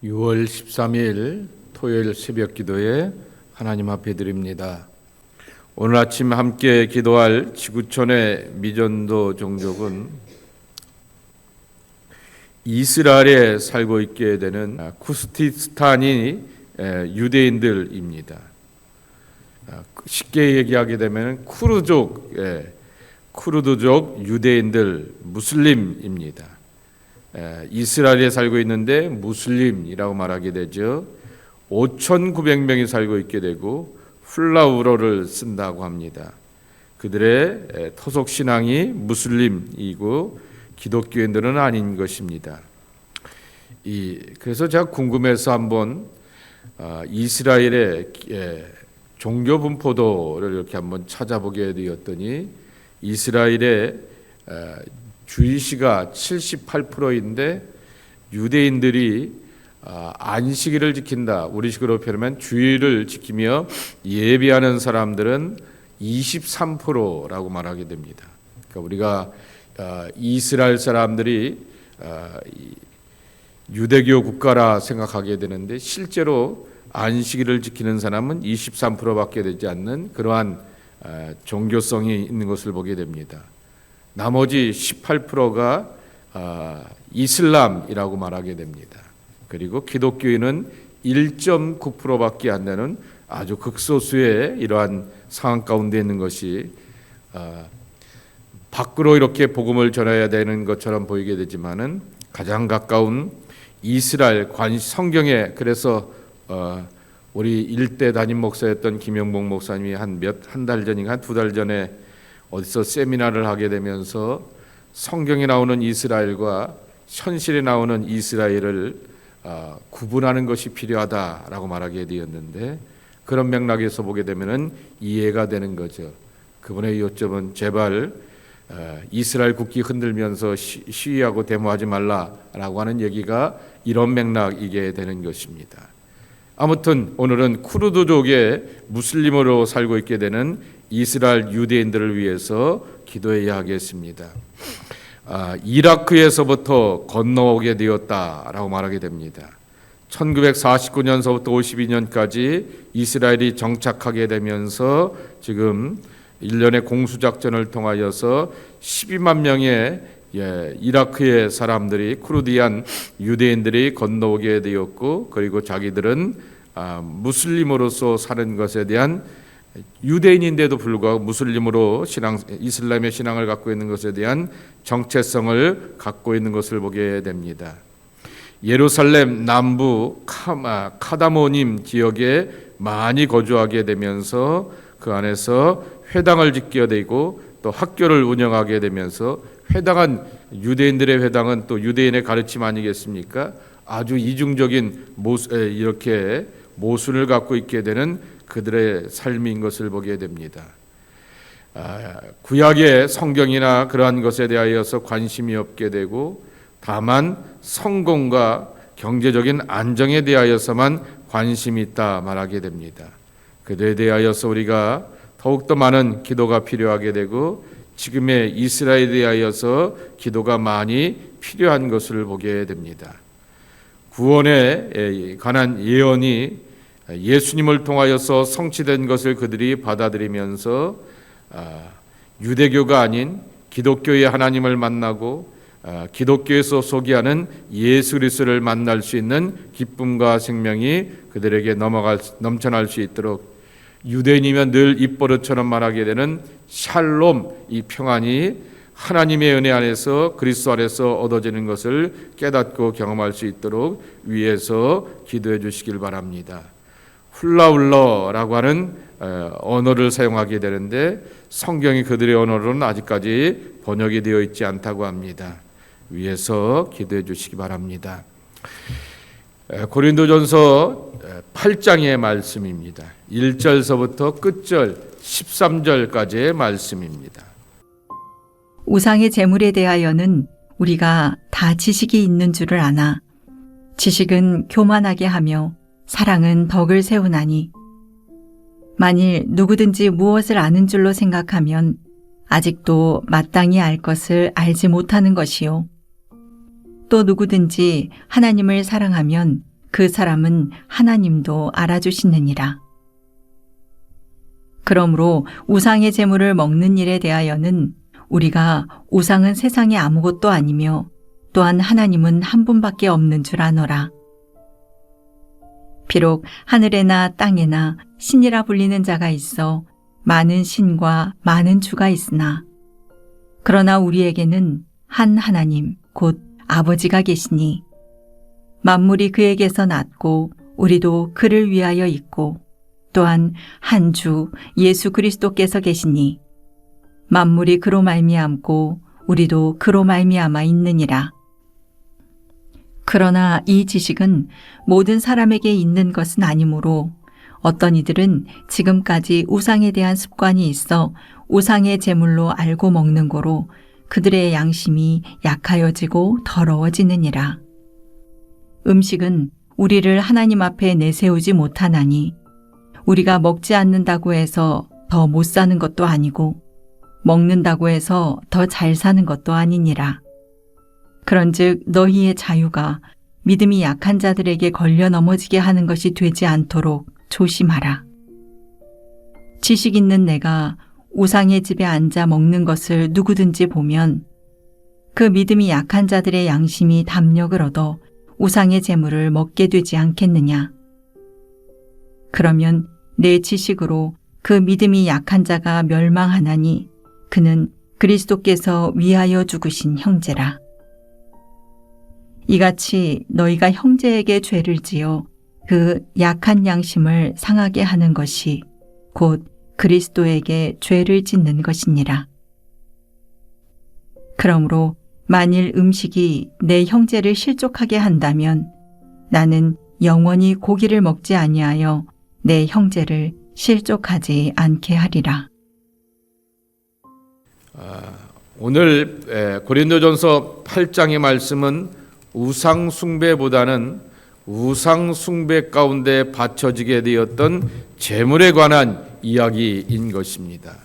6월 13일 토요일 새벽 기도에 하나님 앞에 드립니다. 오늘 아침 함께 기도할 지구촌의 미전도 종족은 이스라엘에 살고 있게 되는 쿠스티스탄이 유대인들입니다. 쉽게 얘기하게 되면 쿠르드족 유대인들, 무슬림입니다. 이스라엘에 살고 있는데 무슬림이라고 말하게 되죠. 5,900명이 살고 있게 되고 플라우러를 쓴다고 합니다. 그들의 토속 신앙이 무슬림이고 기독교인들은 아닌 것입니다. 그래서 제가 궁금해서 한번 이스라엘의 종교 분포도를 이렇게 한번 찾아보게 되었더니 이스라엘의 주의시가 78%인데 유대인들이 안식일을 지킨다. 우리식으로 표현하면 주일을 지키며 예배하는 사람들은 23%라고 말하게 됩니다. 그러니까 우리가 이스라엘 사람들이 유대교 국가라 생각하게 되는데 실제로 안식일을 지키는 사람은 23%밖에 되지 않는 그러한 종교성이 있는 것을 보게 됩니다. 나머지 18%가 이슬람이라고 말하게 됩니다. 그리고 기독교인은 1.9%밖에 안 되는 아주 극소수의 이러한 상황 가운데 있는 것이 밖으로 이렇게 복음을 전해야 되는 것처럼 보이게 되지만은 가장 가까운 이스라엘 성경에 그래서 우리 일대 담임 목사였던 김영복 목사님이 한 달 전인가 한 두 달 전에 어디서 세미나를 하게 되면서 성경에 나오는 이스라엘과 현실에 나오는 이스라엘을 구분하는 것이 필요하다라고 말하게 되었는데 그런 맥락에서 보게 되면은 이해가 되는 거죠. 그분의 요점은 제발 이스라엘 국기 흔들면서 시위하고 데모하지 말라라고 하는 얘기가 이런 맥락이게 되는 것입니다. 아무튼 오늘은 쿠르드족의 무슬림으로 살고 있게 되는 이스라엘 유대인들을 위해서 기도해야 하겠습니다. 이라크에서부터 건너오게 되었다라고 말하게 됩니다. 1949년서부터 52년까지 이스라엘이 정착하게 되면서 지금 1년의 공수작전을 통하여서 12만 명의 이라크의 사람들이 쿠르디안 유대인들이 건너오게 되었고 그리고 자기들은 무슬림으로서 사는 것에 대한 유대인인데도 불구하고 무슬림으로 이슬람의 신앙을 갖고 있는 것에 대한 정체성을 갖고 있는 것을 보게 됩니다. 예루살렘 남부 카다모님 지역에 많이 거주하게 되면서 그 안에서 회당을 짓게 되고 또 학교를 운영하게 되면서 유대인들의 회당은 또 유대인의 가르침 아니겠습니까? 아주 이중적인 이렇게 모순을 갖고 있게 되는 그들의 삶인 것을 보게 됩니다. 구약의 성경이나 그러한 것에 대하여서 관심이 없게 되고 다만 성공과 경제적인 안정에 대하여서만 관심이 있다 말하게 됩니다. 그들에 대하여서 우리가 더욱더 많은 기도가 필요하게 되고 지금의 이스라엘에 대하여서 기도가 많이 필요한 것을 보게 됩니다. 구원에 관한 예언이 예수님을 통하여서 성취된 것을 그들이 받아들이면서 유대교가 아닌 기독교의 하나님을 만나고 기독교에서 소개하는 예수 그리스도를 만날 수 있는 기쁨과 생명이 그들에게 넘쳐날 수 있도록 유대인이면 늘 입버릇처럼 말하게 되는 샬롬, 이 평안이 하나님의 은혜 안에서 그리스도 안에서 얻어지는 것을 깨닫고 경험할 수 있도록 위해서 기도해 주시길 바랍니다. 훌라울러라고 하는 언어를 사용하게 되는데 성경이 그들의 언어로는 아직까지 번역이 되어 있지 않다고 합니다. 위해서 기도해 주시기 바랍니다. 고린도전서 8장의 말씀입니다. 1절서부터 끝절 13절까지의 말씀입니다. 우상의 제물에 대하여는 우리가 다 지식이 있는 줄을 아나 지식은 교만하게 하며 사랑은 덕을 세우나니 만일 누구든지 무엇을 아는 줄로 생각하면 아직도 마땅히 알 것을 알지 못하는 것이요 또 누구든지 하나님을 사랑하면 그 사람은 하나님도 알아주시느니라. 그러므로 우상의 제물을 먹는 일에 대하여는 우리가 우상은 세상에 아무것도 아니며 또한 하나님은 한 분밖에 없는 줄 아노라. 비록 하늘에나 땅에나 신이라 불리는 자가 있어 많은 신과 많은 주가 있으나 그러나 우리에게는 한 하나님 곧 아버지가 계시니 만물이 그에게서 났고 우리도 그를 위하여 있고 또한 한 주 예수 그리스도께서 계시니 만물이 그로 말미암고 우리도 그로 말미암아 있느니라. 그러나 이 지식은 모든 사람에게 있는 것은 아니므로 어떤 이들은 지금까지 우상에 대한 습관이 있어 우상의 제물로 알고 먹는 거로 그들의 양심이 약하여지고 더러워지느니라. 음식은 우리를 하나님 앞에 내세우지 못하나니 우리가 먹지 않는다고 해서 더 못 사는 것도 아니고 먹는다고 해서 더 잘 사는 것도 아니니라. 그런즉 너희의 자유가 믿음이 약한 자들에게 걸려 넘어지게 하는 것이 되지 않도록 조심하라. 지식 있는 내가 우상의 집에 앉아 먹는 것을 누구든지 보면 그 믿음이 약한 자들의 양심이 담력을 얻어 우상의 제물을 먹게 되지 않겠느냐. 그러면 내 지식으로 그 믿음이 약한 자가 멸망하나니 그는 그리스도께서 위하여 죽으신 형제라. 이같이 너희가 형제에게 죄를 지어 그 약한 양심을 상하게 하는 것이 곧 그리스도에게 죄를 짓는 것이니라. 그러므로 만일 음식이 내 형제를 실족하게 한다면 나는 영원히 고기를 먹지 아니하여 내 형제를 실족하지 않게 하리라. 오늘 고린도전서 8장의 말씀은 우상 숭배보다는 우상 숭배 가운데 바쳐지게 되었던 제물에 관한 이야기인 것입니다.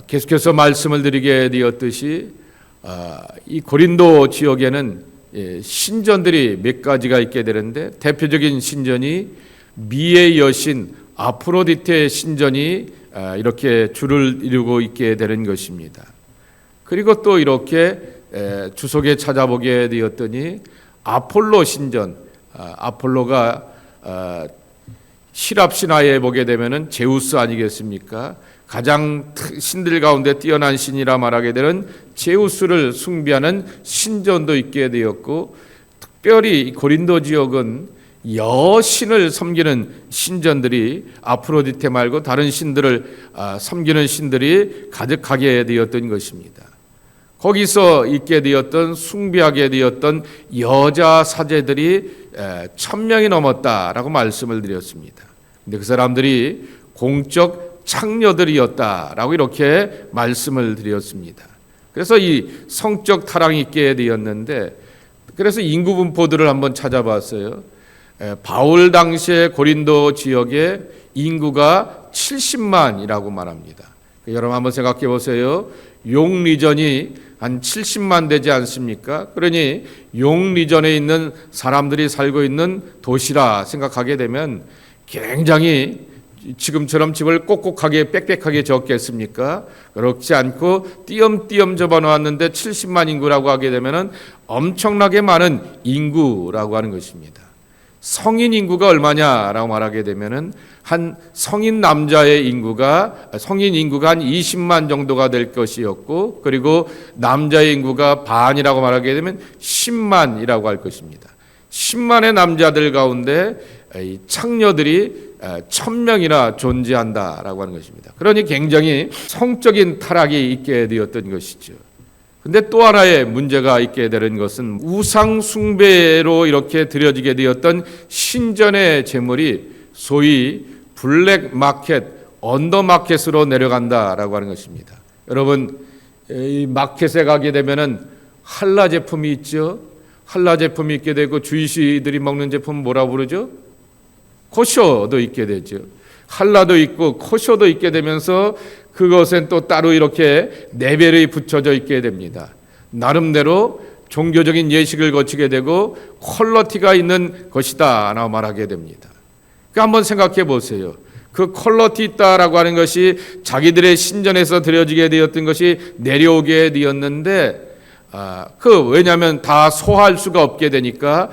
계속해서 말씀을 드리게 되었듯이 이 고린도 지역에는 신전들이 몇 가지가 있게 되는데 대표적인 신전이 미의 여신 아프로디테 신전이 이렇게 줄을 이루고 있게 되는 것입니다. 그리고 또 이렇게 주석에 찾아보게 되었더니 아폴로 신전, 아폴로가 시랍 신화에 보게 되면은 제우스 아니겠습니까? 가장 신들 가운데 뛰어난 신이라 말하게 되는 제우스를 숭배하는 신전도 있게 되었고, 특별히 고린도 지역은 여신을 섬기는 신전들이 아프로디테 말고 다른 신들을 섬기는 신들이 가득하게 되었던 것입니다. 거기서 있게 되었던 숭배하게 되었던 여자 사제들이 1000명이 넘었다라고 말씀을 드렸습니다. 근데 그 사람들이 공적 창녀들이었다라고 이렇게 말씀을 드렸습니다. 그래서 이 성적 타락이 있게 되었는데, 그래서 인구 분포들을 한번 찾아봤어요. 바울 당시에 고린도 지역의 인구가 70만이라고 말합니다. 여러분 한번 생각해 보세요. 용리전이 한 70만 되지 않습니까? 그러니 용리전에 있는 사람들이 살고 있는 도시라 생각하게 되면 굉장히 지금처럼 집을 꼭꼭하게 빽빽하게 적겠습니까? 그렇지 않고 띄엄띄엄 접어놓았는데 70만 인구라고 하게 되면 엄청나게 많은 인구라고 하는 것입니다. 성인 인구가 얼마냐라고 말하게 되면은 한 성인 남자의 인구가 성인 인구가 한 20만 정도가 될 것이었고, 그리고 남자의 인구가 반이라고 말하게 되면 10만이라고 할 것입니다. 10만의 남자들 가운데 창녀들이 1000명이나 존재한다라고 하는 것입니다. 그러니 굉장히 성적인 타락이 있게 되었던 것이죠. 근데 또 하나의 문제가 있게 되는 것은 우상 숭배로 이렇게 드려지게 되었던 신전의 제물이 소위 블랙 마켓, 언더 마켓으로 내려간다라고 하는 것입니다. 여러분, 이 마켓에 가게 되면은 할라 제품이 있죠. 할라 제품이 있게 되고 주이시들이 먹는 제품 뭐라고 부르죠? 코셔도 있게 되죠. 할라도 있고 코셔도 있게 되면서 그것엔 또 따로 이렇게 레벨이 붙여져 있게 됩니다. 나름대로 종교적인 예식을 거치게 되고 퀄러티가 있는 것이다 라고 말하게 됩니다. 그러니까 한번 생각해 보세요. 그 퀄러티 있다라고 하는 것이 자기들의 신전에서 드려지게 되었던 것이 내려오게 되었는데 왜냐하면 다 소화할 수가 없게 되니까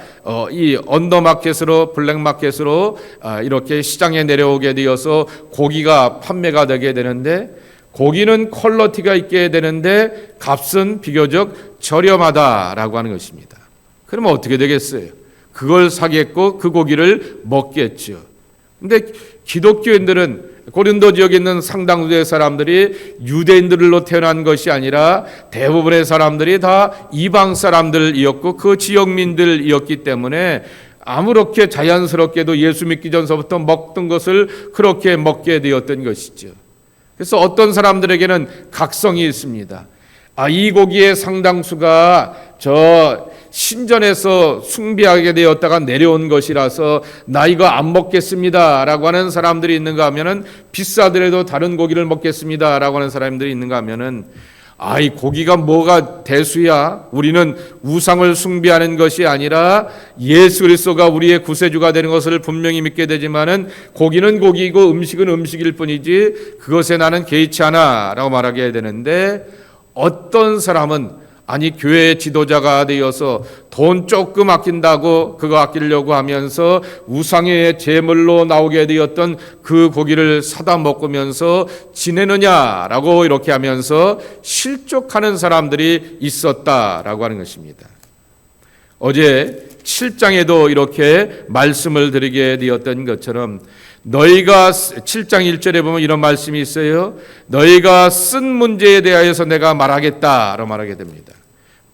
이 언더마켓으로 블랙마켓으로 이렇게 시장에 내려오게 되어서 고기가 판매가 되게 되는데 고기는 퀄러티가 있게 되는데 값은 비교적 저렴하다라고 하는 것입니다. 그러면 어떻게 되겠어요? 그걸 사겠고 그 고기를 먹겠죠. 근데 기독교인들은 고린도 지역에 있는 상당수의 사람들이 유대인들로 태어난 것이 아니라 대부분의 사람들이 다 이방 사람들이었고 그 지역민들이었기 때문에 아무렇게 자연스럽게도 예수 믿기 전서부터 먹던 것을 그렇게 먹게 되었던 것이죠. 그래서 어떤 사람들에게는 각성이 있습니다. 이 고기의 상당수가 저 신전에서 숭배하게 되었다가 내려온 것이라서 나 이거 안 먹겠습니다 라고 하는 사람들이 있는가 하면은 비싸더라도 다른 고기를 먹겠습니다 라고 하는 사람들이 있는가 하면은 이 고기가 뭐가 대수야? 우리는 우상을 숭배하는 것이 아니라 예수 그리스도가 우리의 구세주가 되는 것을 분명히 믿게 되지만은 고기는 고기이고 음식은 음식일 뿐이지 그것에 나는 개의치 않아 라고 말하게 되는데 어떤 사람은 교회의 지도자가 되어서 돈 조금 아낀다고 그거 아끼려고 하면서 우상의 제물로 나오게 되었던 그 고기를 사다 먹으면서 지내느냐라고 이렇게 하면서 실족하는 사람들이 있었다라고 하는 것입니다. 어제 7장에도 이렇게 말씀을 드리게 되었던 것처럼 너희가 7장 1절에 보면 이런 말씀이 있어요. 너희가 쓴 문제에 대하여서 내가 말하겠다라고 말하게 됩니다.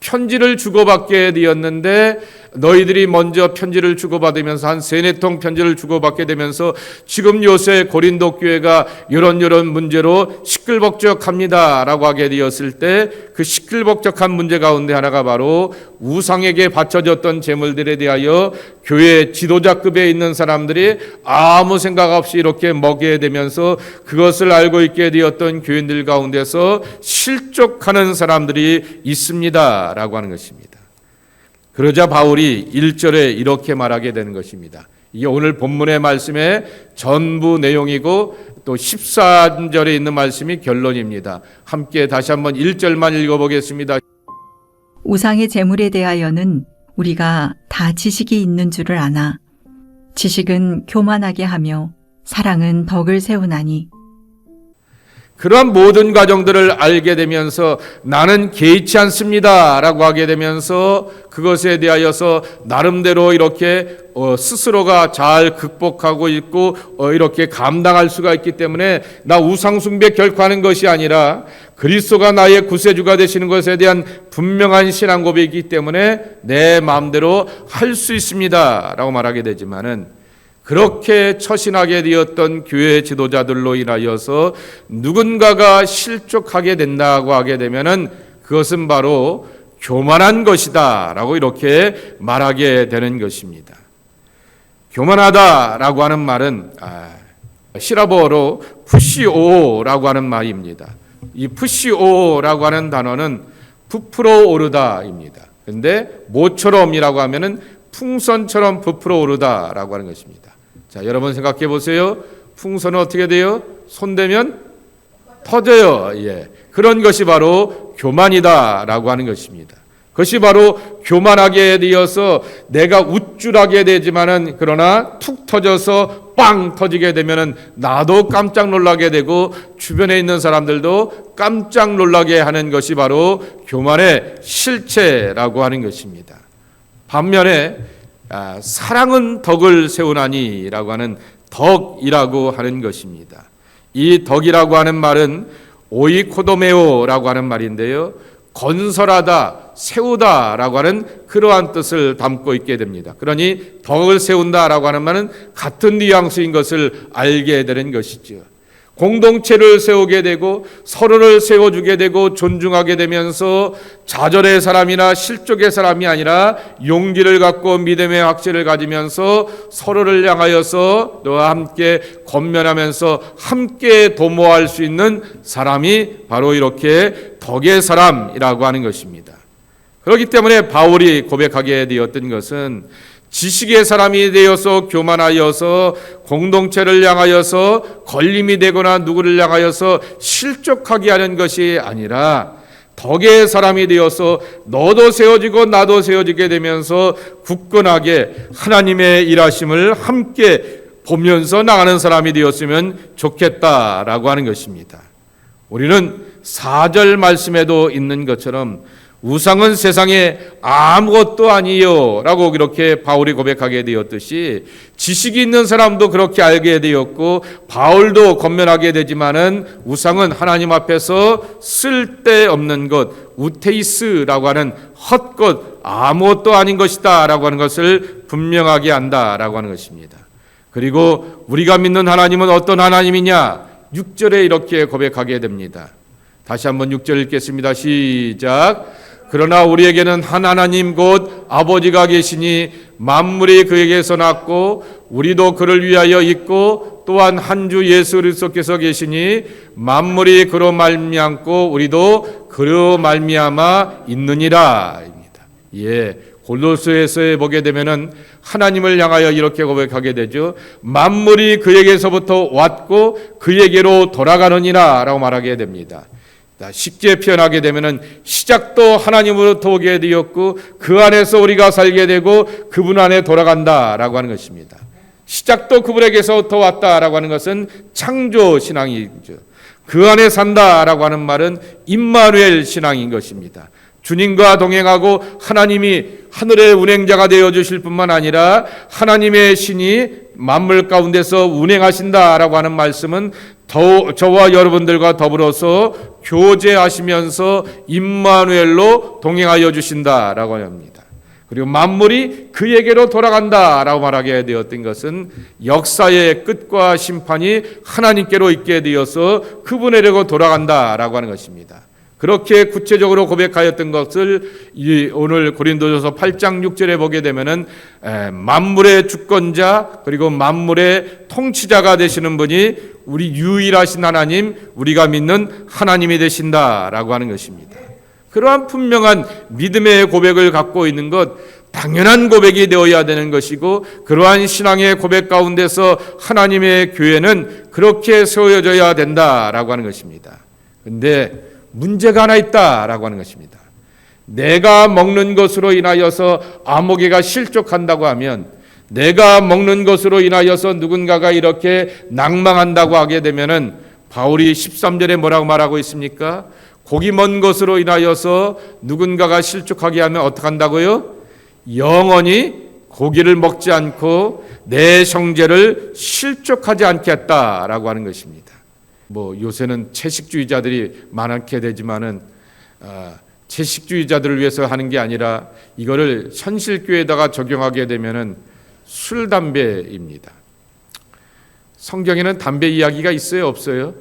편지를 주고받게 되었는데 너희들이 먼저 편지를 주고받으면서 한 3-4통 편지를 주고받게 되면서 지금 요새 고린도 교회가 이런 문제로 시끌벅적합니다 라고 하게 되었을 때 그 시끌벅적한 문제 가운데 하나가 바로 우상에게 바쳐졌던 제물들에 대하여 교회 지도자급에 있는 사람들이 아무 생각 없이 이렇게 먹게 되면서 그것을 알고 있게 되었던 교인들 가운데서 실족하는 사람들이 있습니다 라고 하는 것입니다. 그러자 바울이 1절에 이렇게 말하게 되는 것입니다. 이게 오늘 본문의 말씀의 전부 내용이고 또 14절에 있는 말씀이 결론입니다. 함께 다시 한번 1절만 읽어보겠습니다. 우상의 제물에 대하여는 우리가 다 지식이 있는 줄을 아나 지식은 교만하게 하며 사랑은 덕을 세우나니 그러한 모든 과정들을 알게 되면서 나는 개의치 않습니다 라고 하게 되면서 그것에 대하여서 나름대로 이렇게 스스로가 잘 극복하고 있고 이렇게 감당할 수가 있기 때문에 나 우상숭배 결코 하는 것이 아니라 그리스도가 나의 구세주가 되시는 것에 대한 분명한 신앙 고백이기 때문에 내 마음대로 할 수 있습니다 라고 말하게 되지만은 그렇게 처신하게 되었던 교회 지도자들로 인하여서 누군가가 실족하게 된다고 하게 되면은 그것은 바로 교만한 것이다 라고 이렇게 말하게 되는 것입니다. 교만하다라고 하는 말은 시라버로 푸시오라고 하는 말입니다. 이 푸시오라고 하는 단어는 부풀어 오르다입니다. 그런데 모처럼이라고 하면은 풍선처럼 부풀어 오르다라고 하는 것입니다. 자, 여러분 생각해 보세요. 풍선은 어떻게 돼요? 손대면 터져요. 그런 것이 바로 교만이다라고 하는 것입니다. 그것이 바로 교만하게 되어서 내가 우쭐하게 되지만은 그러나 툭 터져서 빵 터지게 되면은 나도 깜짝 놀라게 되고 주변에 있는 사람들도 깜짝 놀라게 하는 것이 바로 교만의 실체라고 하는 것입니다. 반면에 사랑은 덕을 세우나니라고 하는 덕이라고 하는 것입니다. 이 덕이라고 하는 말은 오이코도메오라고 하는 말인데요. 건설하다, 세우다라고 하는 그러한 뜻을 담고 있게 됩니다. 그러니 덕을 세운다라고 하는 말은 같은 뉘앙스인 것을 알게 되는 것이죠. 공동체를 세우게 되고 서로를 세워주게 되고 존중하게 되면서 좌절의 사람이나 실족의 사람이 아니라 용기를 갖고 믿음의 확신을 가지면서 서로를 향하여서 너와 함께 권면하면서 함께 도모할 수 있는 사람이 바로 이렇게 덕의 사람이라고 하는 것입니다. 그렇기 때문에 바울이 고백하게 되었던 것은 지식의 사람이 되어서 교만하여서 공동체를 향하여서 걸림이 되거나 누구를 향하여서 실족하게 하는 것이 아니라 덕의 사람이 되어서 너도 세워지고 나도 세워지게 되면서 굳건하게 하나님의 일하심을 함께 보면서 나가는 사람이 되었으면 좋겠다라고 하는 것입니다. 우리는 4절 말씀에도 있는 것처럼 우상은 세상에 아무것도 아니요 라고 그렇게 바울이 고백하게 되었듯이 지식이 있는 사람도 그렇게 알게 되었고 바울도 권면하게 되지만은 우상은 하나님 앞에서 쓸데없는 것, 우테이스라고 하는 헛것, 아무것도 아닌 것이다 라고 하는 것을 분명하게 한다라고 하는 것입니다. 그리고 우리가 믿는 하나님은 어떤 하나님이냐? 6절에 이렇게 고백하게 됩니다. 다시 한번 6절 읽겠습니다. 시작. 그러나 우리에게는 한 하나님 곧 아버지가 계시니 만물이 그에게서 났고 우리도 그를 위하여 있고 또한 한 주 예수 그리스도께서 계시니 만물이 그로 말미암고 우리도 그로 말미암아 있느니라. 예, 골로새서에 보게 되면은 하나님을 향하여 이렇게 고백하게 되죠. 만물이 그에게서부터 왔고 그에게로 돌아가느니라라고 말하게 됩니다. 쉽게 표현하게 되면은 시작도 하나님으로부터 오게 되었고 그 안에서 우리가 살게 되고 그분 안에 돌아간다라고 하는 것입니다. 시작도 그분에게서부터 왔다라고 하는 것은 창조 신앙이죠. 그 안에 산다라고 하는 말은 임마누엘 신앙인 것입니다. 주님과 동행하고 하나님이 하늘의 운행자가 되어 주실 뿐만 아니라 하나님의 신이 만물 가운데서 운행하신다라고 하는 말씀은 저와 여러분들과 더불어서 교제하시면서 임마누엘로 동행하여 주신다라고 합니다. 그리고 만물이 그에게로 돌아간다라고 말하게 되었던 것은 역사의 끝과 심판이 하나님께로 있게 되어서 그분에게로 돌아간다라고 하는 것입니다. 그렇게 구체적으로 고백하였던 것을 오늘 고린도전서 8장 6절에 보게 되면은 만물의 주권자 그리고 만물의 통치자가 되시는 분이 우리 유일하신 하나님, 우리가 믿는 하나님이 되신다라고 하는 것입니다. 그러한 분명한 믿음의 고백을 갖고 있는 것, 당연한 고백이 되어야 되는 것이고 그러한 신앙의 고백 가운데서 하나님의 교회는 그렇게 세워져야 된다라고 하는 것입니다. 그런데 문제가 하나 있다라고 하는 것입니다. 내가 먹는 것으로 인하여서 아무개가 실족한다고 하면, 내가 먹는 것으로 인하여서 누군가가 이렇게 낭망한다고 하게 되면은 바울이 13절에 뭐라고 말하고 있습니까? 고기 먹은 것으로 인하여서 누군가가 실족하게 하면 어떻게 한다고요? 영원히 고기를 먹지 않고 내 형제를 실족하지 않겠다라고 하는 것입니다. 요새는 채식주의자들이 많게 되지만은 채식주의자들을 위해서 하는 게 아니라 이거를 현실교회에다가 적용하게 되면은 술, 담배입니다. 성경에는 담배 이야기가 있어요, 없어요?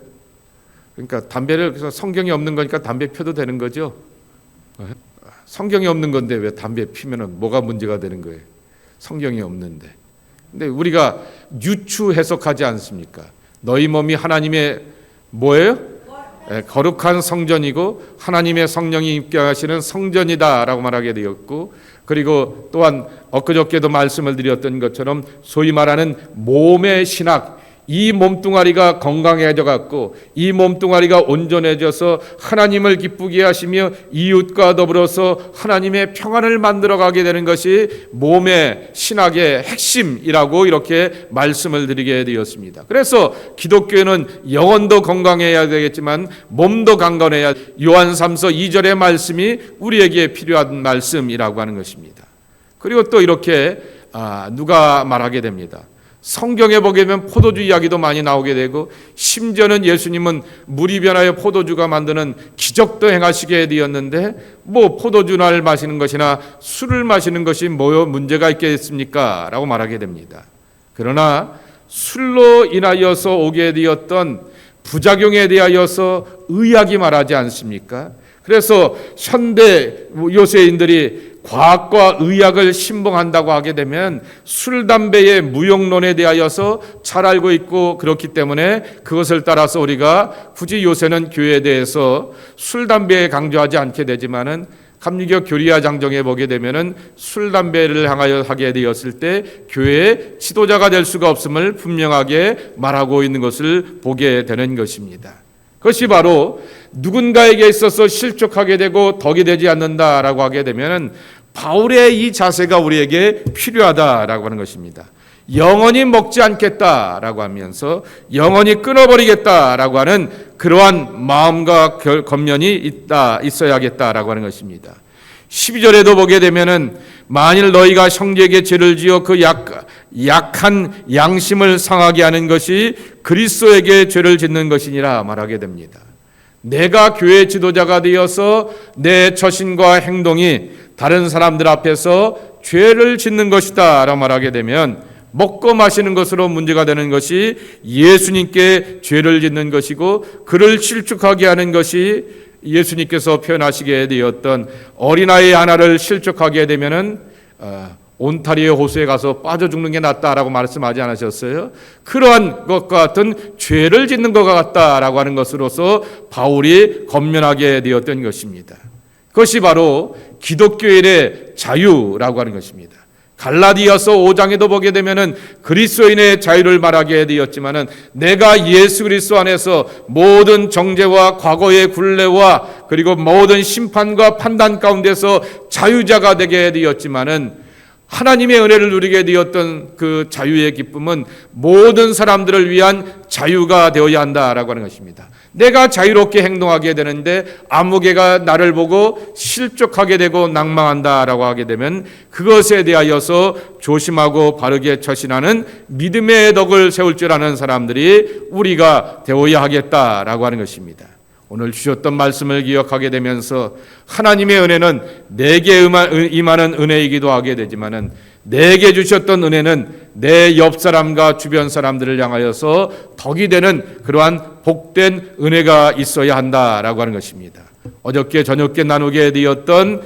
그러니까 담배를 그래서 성경이 없는 거니까 담배 펴도 되는 거죠. 성경이 없는 건데 왜 담배 피면은 뭐가 문제가 되는 거예요? 성경이 없는데. 근데 우리가 유추 해석하지 않습니까? 너희 몸이 하나님의 뭐예요? 거룩한 성전이고 하나님의 성령이 입장하시는 성전이다라고 말하게 되었고, 그리고 또한 엊그저께도 말씀을 드렸던 것처럼 소위 말하는 몸의 신학, 이 몸뚱아리가 건강해져 갖고 이 몸뚱아리가 온전해져서 하나님을 기쁘게 하시며 이웃과 더불어서 하나님의 평안을 만들어가게 되는 것이 몸의 신학의 핵심이라고 이렇게 말씀을 드리게 되었습니다. 그래서 기독교는 영혼도 건강해야 되겠지만 몸도 강건해야, 요한3서 2절의 말씀이 우리에게 필요한 말씀이라고 하는 것입니다. 그리고 또 이렇게 누가 말하게 됩니다. 성경에 보게 되면 포도주 이야기도 많이 나오게 되고, 심지어는 예수님은 물이 변하여 포도주가 만드는 기적도 행하시게 되었는데 포도주를 마시는 것이나 술을 마시는 것이 문제가 있겠습니까? 라고 말하게 됩니다. 그러나 술로 인하여서 오게 되었던 부작용에 대하여서 의학이 말하지 않습니까? 그래서 현대 요새인들이 과학과 의학을 신봉한다고 하게 되면 술, 담배의 무용론에 대하여서 잘 알고 있고, 그렇기 때문에 그것을 따라서 우리가 굳이 요새는 교회에 대해서 술, 담배에 강조하지 않게 되지만은 감리교 교리와 장정에 보게 되면은 술 담배를 향하여 하게 되었을 때 교회의 지도자가 될 수가 없음을 분명하게 말하고 있는 것을 보게 되는 것입니다. 그것이 바로 누군가에게 있어서 실족하게 되고 덕이 되지 않는다라고 하게 되면은 바울의 이 자세가 우리에게 필요하다라고 하는 것입니다. 영원히 먹지 않겠다라고 하면서 영원히 끊어버리겠다라고 하는 그러한 마음과 권면이 있어야겠다라고 하는 것입니다. 12절에도 보게 되면은 만일 너희가 형제에게 죄를 지어 그 약한 양심을 상하게 하는 것이 그리스도에게 죄를 짓는 것이니라 말하게 됩니다. 내가 교회 지도자가 되어서 내 처신과 행동이 다른 사람들 앞에서 죄를 짓는 것이다 라고 말하게 되면 먹고 마시는 것으로 문제가 되는 것이 예수님께 죄를 짓는 것이고 그를 실족하게 하는 것이 예수님께서 표현하시게 되었던 어린아이 하나를 실족하게 되면은 온타리오 호수에 가서 빠져 죽는 게 낫다라고 말씀하지 않으셨어요? 그러한 것과 같은 죄를 짓는 것 같다라고 하는 것으로서 바울이 권면하게 되었던 것입니다. 그것이 바로 기독교인의 자유라고 하는 것입니다. 갈라디아서 5장에도 보게 되면은 그리스도인의 자유를 말하게 되었지만은 내가 예수 그리스도 안에서 모든 정죄와 과거의 굴레와 그리고 모든 심판과 판단 가운데서 자유자가 되게 되었지만은 하나님의 은혜를 누리게 되었던 그 자유의 기쁨은 모든 사람들을 위한 자유가 되어야 한다라고 하는 것입니다. 내가 자유롭게 행동하게 되는데 아무개가 나를 보고 실족하게 되고 낭망한다라고 하게 되면 그것에 대하여서 조심하고 바르게 처신하는 믿음의 덕을 세울 줄 아는 사람들이 우리가 되어야 하겠다라고 하는 것입니다. 오늘 주셨던 말씀을 기억하게 되면서 하나님의 은혜는 내게 임하는 은혜이기도 하게 되지만은 내게 주셨던 은혜는 내 옆 사람과 주변 사람들을 향하여서 덕이 되는 그러한 복된 은혜가 있어야 한다라고 하는 것입니다. 어저께 저녁에 나누게 되었던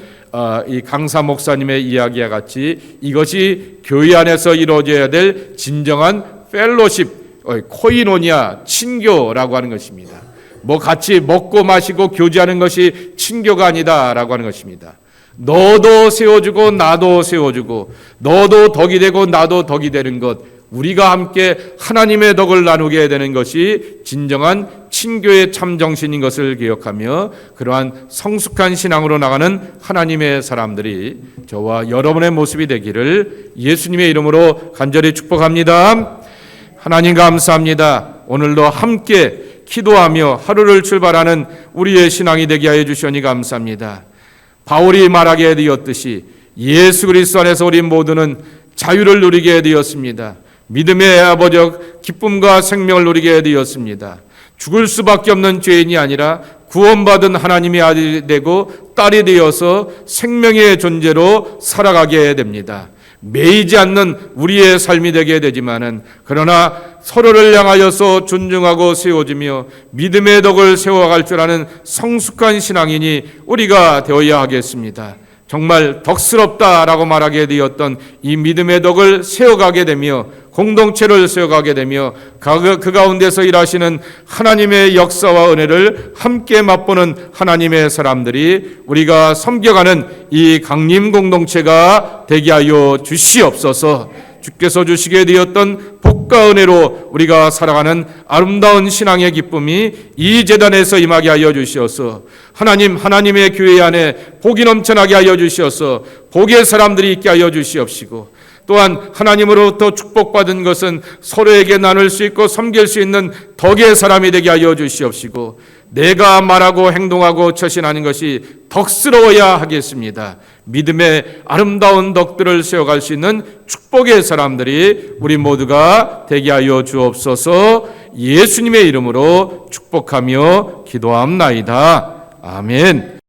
이 강사 목사님의 이야기와 같이 이것이 교회 안에서 이루어져야 될 진정한 펠로십, 코이노니아, 친교라고 하는 것입니다. 뭐 같이 먹고 마시고 교제하는 것이 친교가 아니다라고 하는 것입니다. 너도 세워주고 나도 세워주고 너도 덕이 되고 나도 덕이 되는 것, 우리가 함께 하나님의 덕을 나누게 되는 것이 진정한 친교의 참정신인 것을 기억하며 그러한 성숙한 신앙으로 나가는 하나님의 사람들이 저와 여러분의 모습이 되기를 예수님의 이름으로 간절히 축복합니다. 하나님 감사합니다. 오늘도 함께 기도하며 하루를 출발하는 우리의 신앙이 되게 하여 주시니 감사합니다. 바울이 말하게 되었듯이 예수 그리스도 안에서 우리 모두는 자유를 누리게 되었습니다. 믿음의 아버지적 기쁨과 생명을 누리게 되었습니다. 죽을 수밖에 없는 죄인이 아니라 구원받은 하나님의 아들이 되고 딸이 되어서 생명의 존재로 살아가게 됩니다. 매이지 않는 우리의 삶이 되게 되지만은 그러나 서로를 향하여서 존중하고 세워주며 믿음의 덕을 세워갈 줄 아는 성숙한 신앙인이 우리가 되어야 하겠습니다. 정말 덕스럽다라고 말하게 되었던 이 믿음의 덕을 세워가게 되며 공동체를 세워가게 되며 그 가운데서 일하시는 하나님의 역사와 은혜를 함께 맛보는 하나님의 사람들이 우리가 섬겨가는 이 강림 공동체가 되게 하여 주시옵소서. 주께서 주시게 되었던 복과 은혜로 우리가 살아가는 아름다운 신앙의 기쁨이 이 제단에서 임하게 하여 주시어서 하나님의 교회 안에 복이 넘쳐나게 하여 주시어서 복의 사람들이 있게 하여 주시옵시고 또한 하나님으로부터 축복받은 것은 서로에게 나눌 수 있고 섬길 수 있는 덕의 사람이 되게 하여 주시옵시고 내가 말하고 행동하고 처신하는 것이 덕스러워야 하겠습니다. 믿음의 아름다운 덕들을 세워갈 수 있는 축복의 사람들이 우리 모두가 되게 하여 주옵소서. 예수님의 이름으로 축복하며 기도합나이다. 아멘.